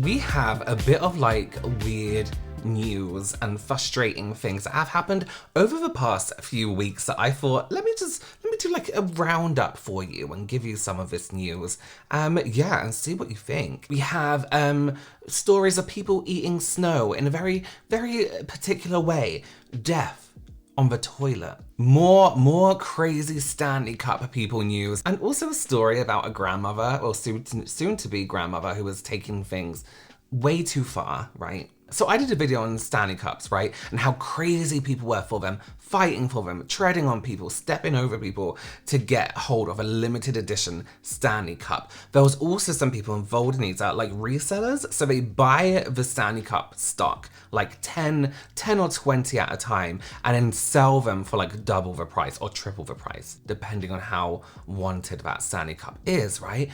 we have a bit of like weird news and frustrating things that have happened over the past few weeks that I thought, let me do like a roundup for you and give you some of this news. Yeah, and see what you think. We have stories of people eating snow in a very, very particular way. Death on the toilet. More crazy Stanley Cup people news, and also a story about a grandmother, or soon to be grandmother, who was taking things way too far, right? So I did a video on Stanley Cups, right? And how crazy people were for them, fighting for them, treading on people, stepping over people to get hold of a limited edition Stanley Cup. There was also some people involved in these, like resellers. So they buy the Stanley Cup stock, like 10 or 20 at a time, and then sell them for like double the price or triple the price, depending on how wanted that Stanley Cup is, right?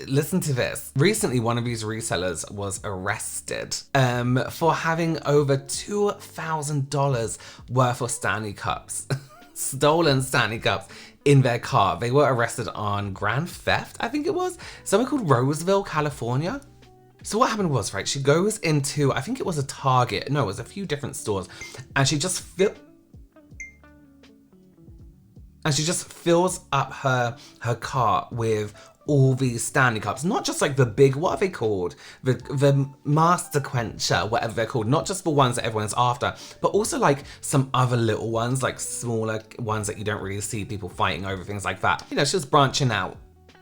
Listen to this. Recently, one of these resellers was arrested for having over $2,000 worth of Stanley Cups, stolen Stanley Cups in their car. They were arrested on grand theft, I think it was, somewhere called Roseville, California. So what happened was, right, she goes into, I think it was a Target, no, it was a few different stores, and she just fills up her car with all these Stanley Cups, not just like the big, what are they called? The Master Quencher, whatever they're called, not just the ones that everyone's after, but also like some other little ones, like smaller ones that you don't really see people fighting over, things like that. You know, she's branching out,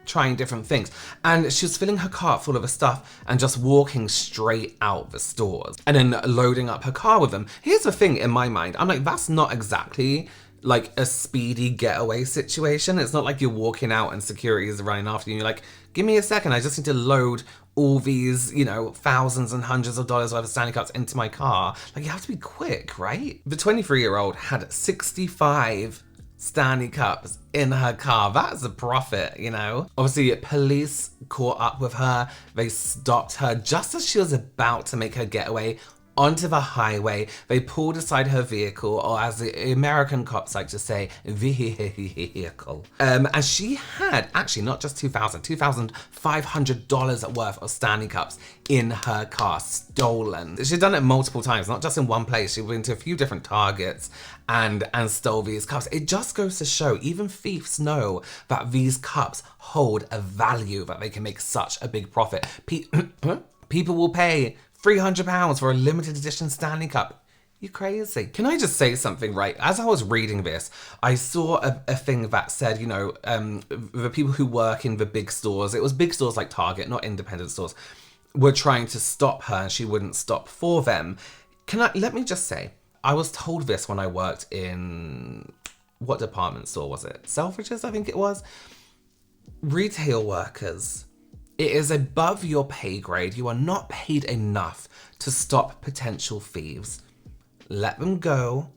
trying different things. And she was filling her cart full of her stuff and just walking straight out the stores and then loading up her car with them. Here's the thing in my mind, I'm like, that's not exactly like a speedy getaway situation. It's not like you're walking out and security is running after you and you're like, give me a second, I just need to load all these, you know, thousands and hundreds of dollars worth of Stanley Cups into my car. Like, you have to be quick, right? The 23-year-old had 65 Stanley Cups in her car. That's a profit, you know? Obviously, police caught up with her. They stopped her just as she was about to make her getaway onto the highway. They pulled aside her vehicle, or as the American cops like to say, vehicle. And she had actually not just $2,500 worth of Stanley Cups in her car, stolen. She'd done it multiple times, not just in one place. She went to a few different Targets and stole these cups. It just goes to show, even thieves know that these cups hold a value, that they can make such a big profit. People will pay £300 for a limited edition Stanley Cup. You crazy. Can I just say something, right? As I was reading this, I saw a thing that said, you know, the people who work in the big stores, it was big stores like Target, not independent stores, were trying to stop her and she wouldn't stop for them. Let me just say, I was told this when I worked in, what department store was it? Selfridges, I think it was. Retail workers, it is above your pay grade. You are not paid enough to stop potential thieves. Let them go.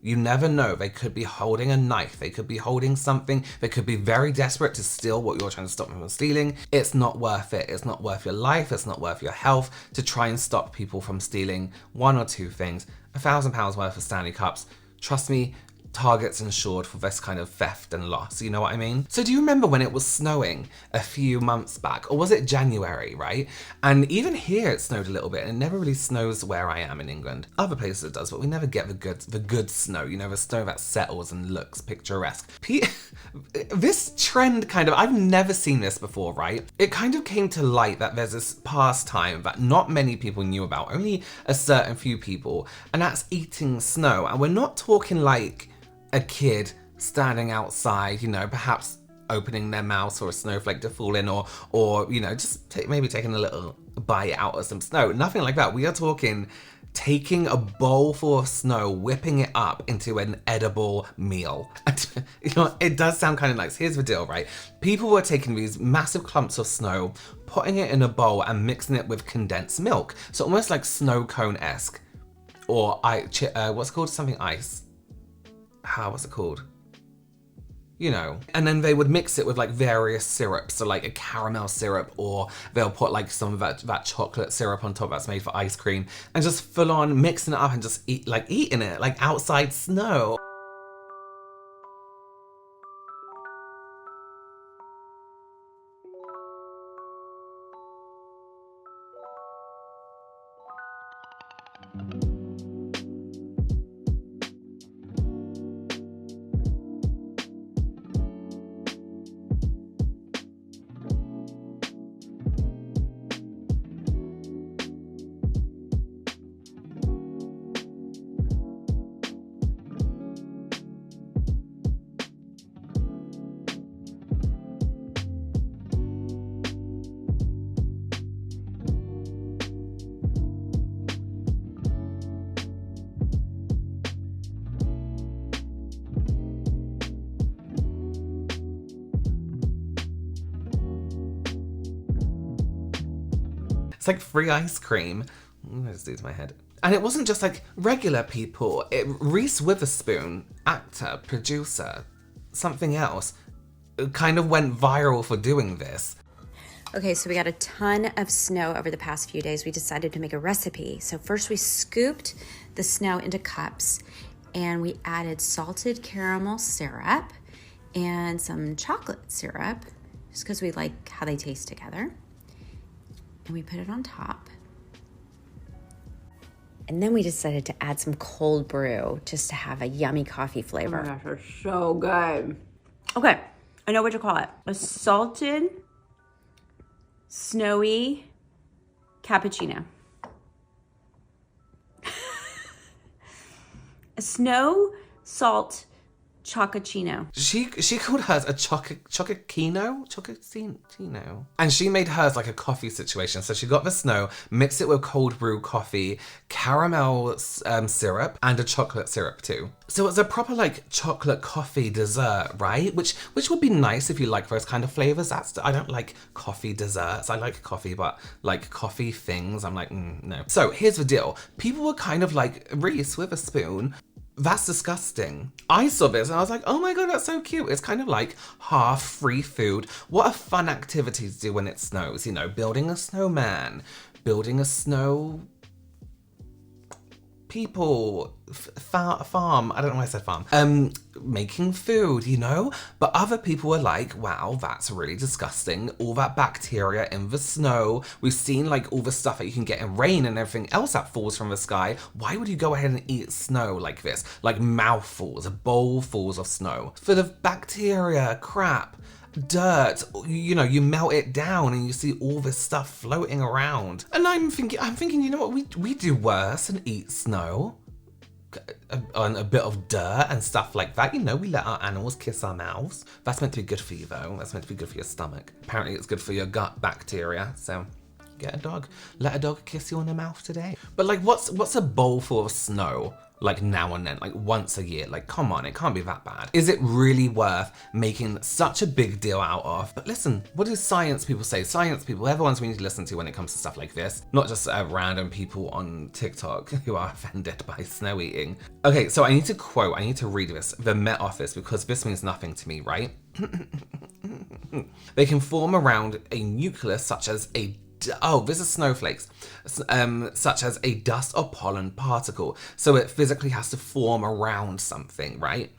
You never know. They could be holding a knife. They could be holding something. They could be very desperate to steal what you're trying to stop them from stealing. It's not worth it. It's not worth your life. It's not worth your health to try and stop people from stealing one or two things. £1,000 worth of Stanley Cups. Trust me, Target's insured for this kind of theft and loss, you know what I mean? So do you remember when it was snowing a few months back, or was it January, right? And even here it snowed a little bit, and it never really snows where I am in England. Other places it does, but we never get the good snow, you know, the snow that settles and looks picturesque. This trend kind of, I've never seen this before, right? It kind of came to light that there's this pastime that not many people knew about, only a certain few people, and that's eating snow. And we're not talking like a kid standing outside, you know, perhaps opening their mouth for a snowflake to fall in, or you know, just maybe taking a little bite out of some snow. Nothing like that. We are talking taking a bowl full of snow, whipping it up into an edible meal. You know, it does sound kind of nice. Here's the deal, right? People were taking these massive clumps of snow, putting it in a bowl and mixing it with condensed milk. So almost like snow cone-esque, or what's it called? Something ice. What's it called? You know. And then they would mix it with like various syrups, so like a caramel syrup, or they'll put like some of that chocolate syrup on top that's made for ice cream, and just full on mixing it up and just eating it like outside snow. It's like free ice cream. I just do it to my head. And it wasn't just like regular people. Reese Witherspoon, actor, producer, something else, kind of went viral for doing this. Okay, so we got a ton of snow over the past few days. We decided to make a recipe. So first we scooped the snow into cups and we added salted caramel syrup and some chocolate syrup, just because we like how they taste together. And we put it on top. And then we decided to add some cold brew just to have a yummy coffee flavor. Oh my gosh, they're so good. Okay, I know what to call it. A salted, snowy cappuccino. A snow salt chocochino. She called hers a chococino, and she made hers like a coffee situation. So she got the snow, mixed it with cold brew coffee, caramel syrup, and a chocolate syrup too. So it's a proper like chocolate coffee dessert, right? Which would be nice if you like those kind of flavors. I don't like coffee desserts. I like coffee, but like coffee things, I'm like, no. So here's the deal. People were kind of like, Reese Witherspoon, that's disgusting. I saw this and I was like, oh my god, that's so cute. It's kind of like half free food. What a fun activity to do when it snows, you know, building a snowman, building a snow people, farm, I don't know why I said farm, making food, you know? But other people were like, wow, that's really disgusting. All that bacteria in the snow. We've seen like all the stuff that you can get in rain and everything else that falls from the sky. Why would you go ahead and eat snow like this? Like mouthfuls, bowlfuls of snow. Full of bacteria, crap, dirt, you know, you melt it down and you see all this stuff floating around. And I'm thinking, you know what, we do worse than eat snow. On a bit of dirt and stuff like that, you know, we let our animals kiss our mouths. That's meant to be good for you though. That's meant to be good for your stomach. Apparently it's good for your gut bacteria, so get a dog. Let a dog kiss you on the mouth today. But like, what's a bowl full of snow? Like now and then, like once a year, like come on, it can't be that bad. Is it really worth making such a big deal out of? But listen, what do science people say? Science people, they're the ones we need to listen to when it comes to stuff like this. Not just random people on TikTok who are offended by snow eating. Okay, so I need to read this, the Met Office, because this means nothing to me, right? They can form around a nucleus such as this is snowflakes, such as a dust or pollen particle. So it physically has to form around something, right?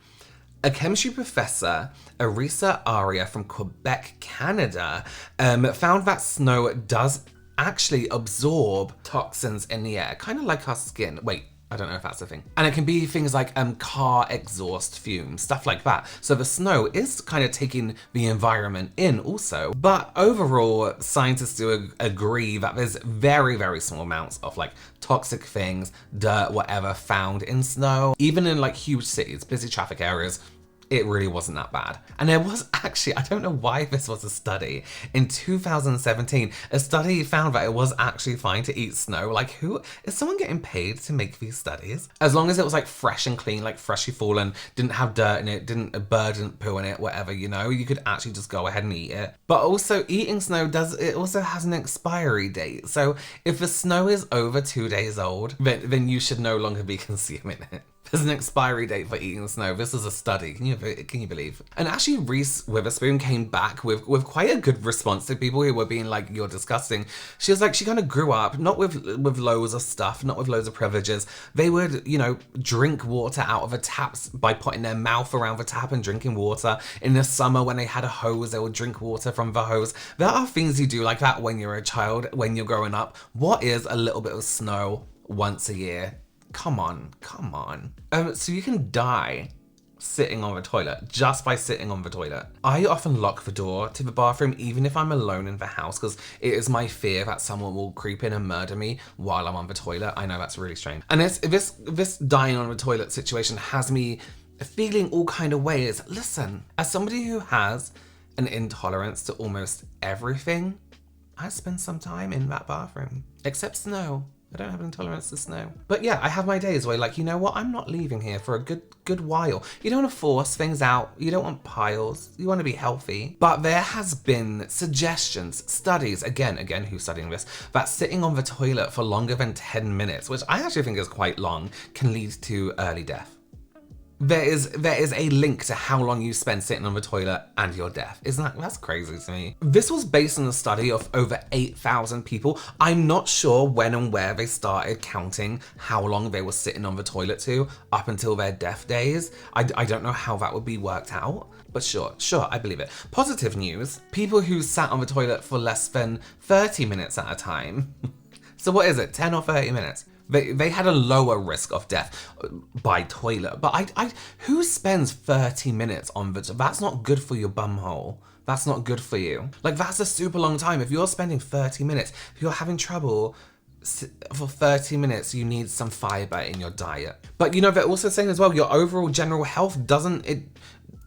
A chemistry professor, Arisa Aria from Quebec, Canada, found that snow does actually absorb toxins in the air, kind of like our skin. Wait, I don't know if that's a thing. And it can be things like car exhaust fumes, stuff like that. So the snow is kind of taking the environment in also. But overall, scientists do agree that there's very, very small amounts of like toxic things, dirt, whatever, found in snow. Even in like huge cities, busy traffic areas, it really wasn't that bad. And there was actually, I don't know why this was a study, in 2017, a study found that it was actually fine to eat snow. Like is someone getting paid to make these studies? As long as it was like fresh and clean, like freshly fallen, didn't have dirt in it, a bird didn't poo in it, whatever, you know, you could actually just go ahead and eat it. But also eating snow also has an expiry date. So if the snow is over 2 days old, then you should no longer be consuming it. There's an expiry date for eating snow. This is a study. Can you believe? And actually, Reese Witherspoon came back with quite a good response to people who were being like, "You're disgusting." She was like, she kind of grew up not with loads of stuff, not with loads of privileges. They would, you know, drink water out of the taps by putting their mouth around the tap and drinking water. In the summer, when they had a hose, they would drink water from the hose. There are things you do like that when you're a child, when you're growing up. What is a little bit of snow? once a year. Come on. So you can die sitting on the toilet just by sitting on the toilet. I often lock the door to the bathroom even if I'm alone in the house, because it is my fear that someone will creep in and murder me while I'm on the toilet. I know that's really strange. And this dying on the toilet situation has me feeling all kind of ways. Listen, as somebody who has an intolerance to almost everything, I spend some time in that bathroom. Except snow. I don't have an intolerance to snow. But yeah, I have my days where like, you know what, I'm not leaving here for a good while. You don't want to force things out. You don't want piles. You want to be healthy. But there has been suggestions, studies, again, who's studying this, that sitting on the toilet for longer than 10 minutes, which I actually think is quite long, can lead to early death. There is a link to how long you spend sitting on the toilet and your death. That's crazy to me. This was based on a study of over 8,000 people. I'm not sure when and where they started counting how long they were sitting on the toilet to up until their death days. I don't know how that would be worked out, but sure, I believe it. Positive news, people who sat on the toilet for less than 30 minutes at a time. So what is it, 10 or 30 minutes? They had a lower risk of death by toilet. But who spends 30 minutes on the... That's not good for your bumhole. That's not good for you. Like, that's a super long time. If you're spending 30 minutes, if you're having trouble for 30 minutes, you need some fiber in your diet. But, you know, they're also saying as well, your overall general health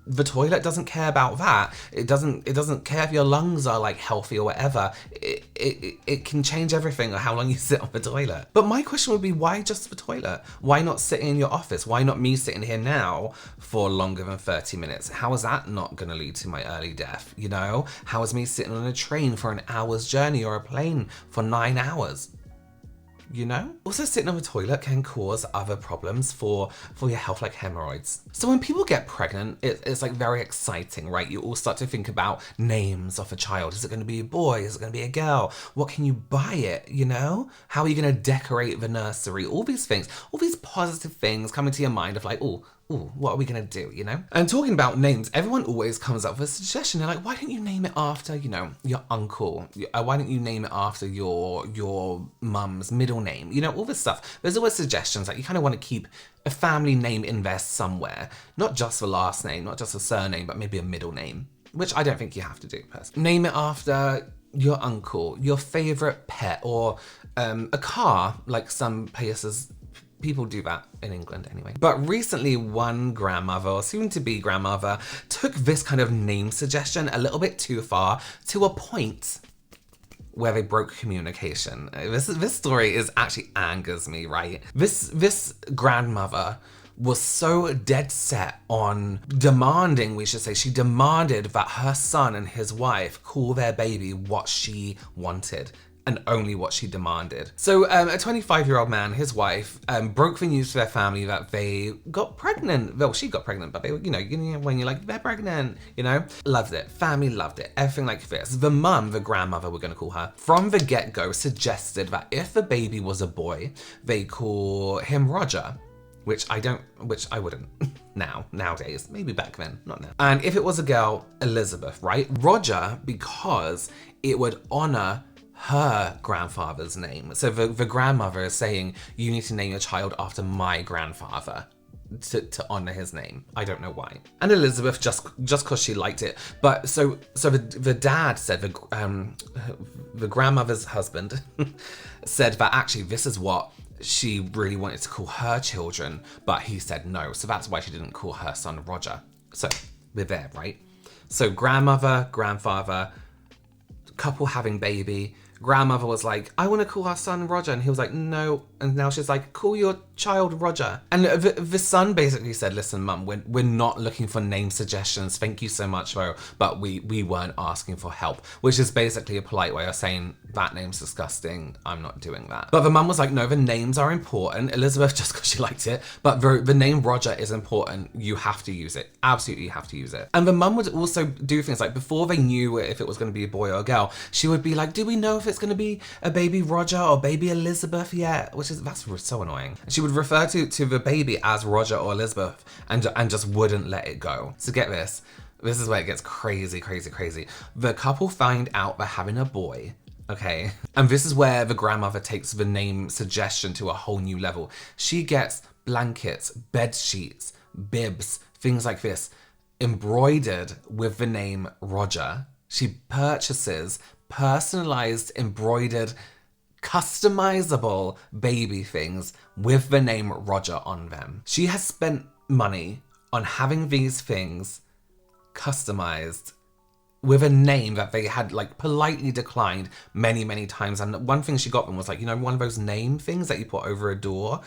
the toilet doesn't care about that. It doesn't care if your lungs are like healthy or whatever. It can change everything or how long you sit on the toilet. But my question would be, why just the toilet? Why not sitting in your office? Why not me sitting here now for longer than 30 minutes? How is that not going to lead to my early death? You know, how is me sitting on a train for an hour's journey or a plane for 9 hours? You know? Also, sitting on the toilet can cause other problems for your health, like hemorrhoids. So when people get pregnant, it's like very exciting, right? You all start to think about names of a child. Is it going to be a boy? Is it going to be a girl? What can you buy it, you know? How are you going to decorate the nursery? All these things, all these positive things come into your mind of like, ooh, what are we gonna do, you know? And talking about names, everyone always comes up with a suggestion. They're like, why don't you name it after, you know, your uncle? Why don't you name it after your mum's middle name? You know, all this stuff. There's always suggestions like you kind of want to keep a family name in there somewhere. Not just the last name, not just a surname, but maybe a middle name, which I don't think you have to do personally. Name it after your uncle, your favorite pet, or a car, like some places. People do that in England anyway. But recently, one grandmother, or soon-to-be grandmother, took this kind of name suggestion a little bit too far, to a point where they broke communication. This story actually angers me, right? This grandmother was so dead set on demanding, we should say, she demanded that her son and his wife call their baby what she wanted. And only what she demanded. So a 25-year-old man, his wife, broke the news to their family that they got pregnant. Well, she got pregnant, but they, you know, when you're like, they're pregnant, you know? Loved it. Family loved it. Everything like this. The mum, the grandmother, we're gonna call her, from the get-go suggested that if the baby was a boy, they call him Roger. Which I wouldn't nowadays, maybe back then, not now. And if it was a girl, Elizabeth, right? Roger, because it would honor her grandfather's name. So the grandmother is saying, you need to name your child after my grandfather to honor his name. I don't know why. And Elizabeth, just because she liked it. But so the dad said, the grandmother's husband said that actually this is what she really wanted to call her children, but he said no. So that's why she didn't call her son Roger. So we're there, right? So grandmother, grandfather, couple having baby. Grandmother was like, I want to call our son Roger. And he was like, no. And now she's like, call your child Roger. And the son basically said, listen, mum, we're not looking for name suggestions. Thank you so much, though. But we weren't asking for help, which is basically a polite way of saying that name's disgusting. I'm not doing that. But the mum was like, no, the names are important. Elizabeth, just because she liked it. But the name Roger is important. You have to use it. Absolutely have to use it. And the mum would also do things like before they knew if it was going to be a boy or a girl, she would be like, do we know if it's going to be a baby Roger or baby Elizabeth yet? That's so annoying. She would refer to the baby as Roger or Elizabeth and just wouldn't let it go. So get this. This is where it gets crazy. The couple find out they're having a boy Okay. And this is where the grandmother takes the name suggestion to a whole new level. She gets blankets, bed sheets, bibs, things like this, embroidered with the name Roger. She purchases personalized, embroidered, customizable baby things with the name Roger on them. She has spent money on having these things customized with a name that they had like politely declined many, many times. And one thing she got them was like, you know, one of those name things that you put over a door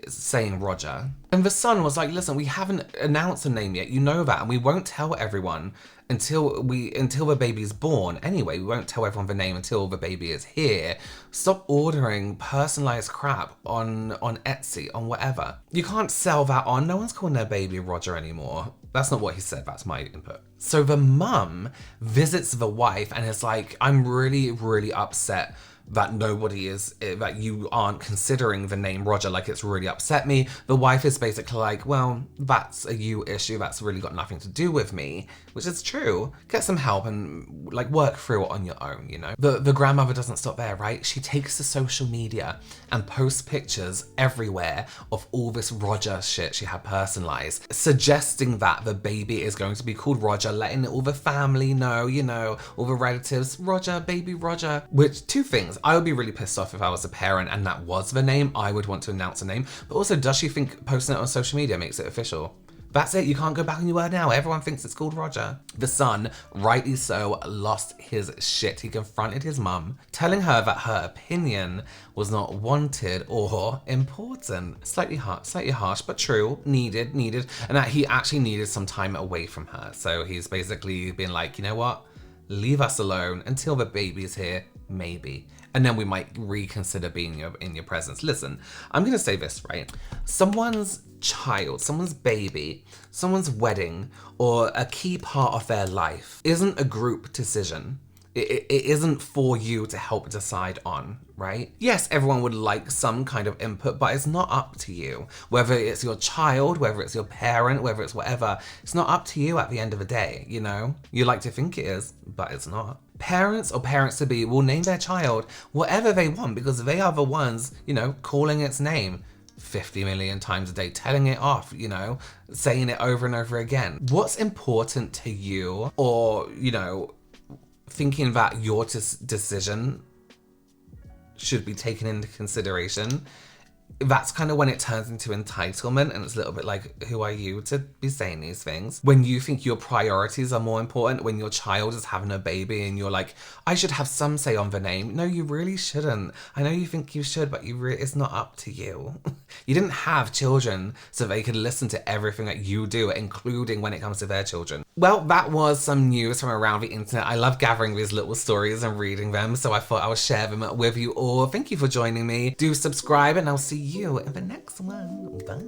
saying Roger. And the son was like, listen, we haven't announced a name yet, you know that, and we won't tell everyone until the baby's born. Anyway, we won't tell everyone the name until the baby is here. Stop ordering personalized crap on Etsy, on whatever. You can't sell that on. No one's calling their baby Roger anymore. That's not what he said, that's my input. So the mum visits the wife and is like, I'm really, really upset that that you aren't considering the name Roger, like it's really upset me. The wife is basically like, well, that's a you issue, that's really got nothing to do with me, which is true. Get some help and like work through it on your own, you know? The grandmother doesn't stop there, right? She takes to social media and posts pictures everywhere of all this Roger shit she had personalized, suggesting that the baby is going to be called Roger, letting all the family know, you know, all the relatives, Roger, baby Roger. Which, two things, I would be really pissed off if I was a parent and that was the name. I would want to announce a name. But also, does she think posting it on social media makes it official? That's it, you can't go back on your word now. Everyone thinks it's called Roger. The son, rightly so, lost his shit. He confronted his mum, telling her that her opinion was not wanted or important. Slightly harsh, but true. Needed. And that he actually needed some time away from her. So he's basically been like, you know what? Leave us alone until the baby's here, maybe. And then we might reconsider being in your presence. Listen, I'm going to say this, right? Someone's child, someone's baby, someone's wedding, or a key part of their life isn't a group decision. It isn't for you to help decide on, right? Yes, everyone would like some kind of input, but it's not up to you. Whether it's your child, whether it's your parent, whether it's whatever, it's not up to you at the end of the day, you know? You like to think it is, but it's not. Parents or parents-to-be will name their child whatever they want because they are the ones, you know, calling its name 50 million times a day, telling it off, you know, saying it over and over again. What's important to you, or, you know, thinking that your decision should be taken into consideration, that's kind of when it turns into entitlement, and it's a little bit like, who are you to be saying these things? When you think your priorities are more important, when your child is having a baby and you're like, I should have some say on the name. No, you really shouldn't. I know you think you should, but it's not up to you. You didn't have children so they could listen to everything that you do, including when it comes to their children. Well, that was some news from around the internet. I love gathering these little stories and reading them, so I thought I would share them with you all. Thank you for joining me. Do subscribe, and I'll see you in the next one. Bye.